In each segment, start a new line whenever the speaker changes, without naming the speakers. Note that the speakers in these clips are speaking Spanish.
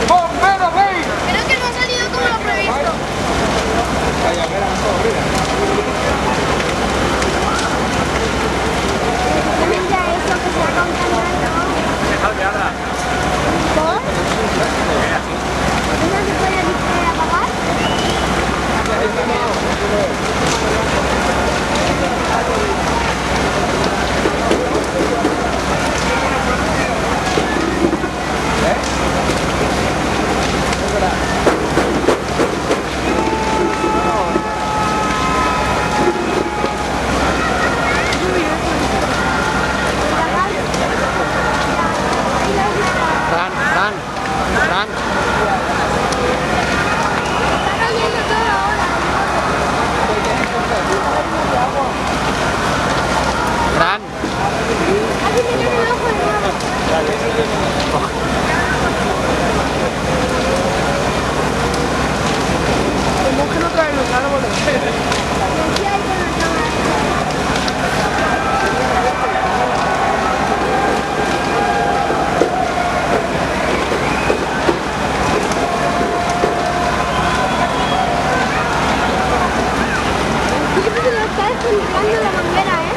¡Bombero, ven!
Creo que no ha salido como lo previsto.
Mira eso que se va contando. ¿Por? ¿No se puede apagar?
Fran.
Está cayendo todo ahora.
Fran.
Aquí tiene un ojo de nuevo.
¿Cómo que no traen los árboles?
Aquí hay con la cámara. Yo creo que lo está descontrolando la manguera, ¿eh?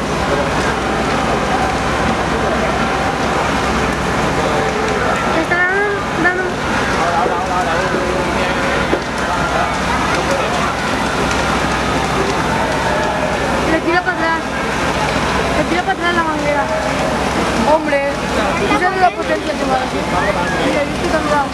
Le está dando... Le tira para atrás. Le tira para atrás la manguera. Hombre, ¿tú sabes la potencia que va a decir? Mira, yo estoy cansado.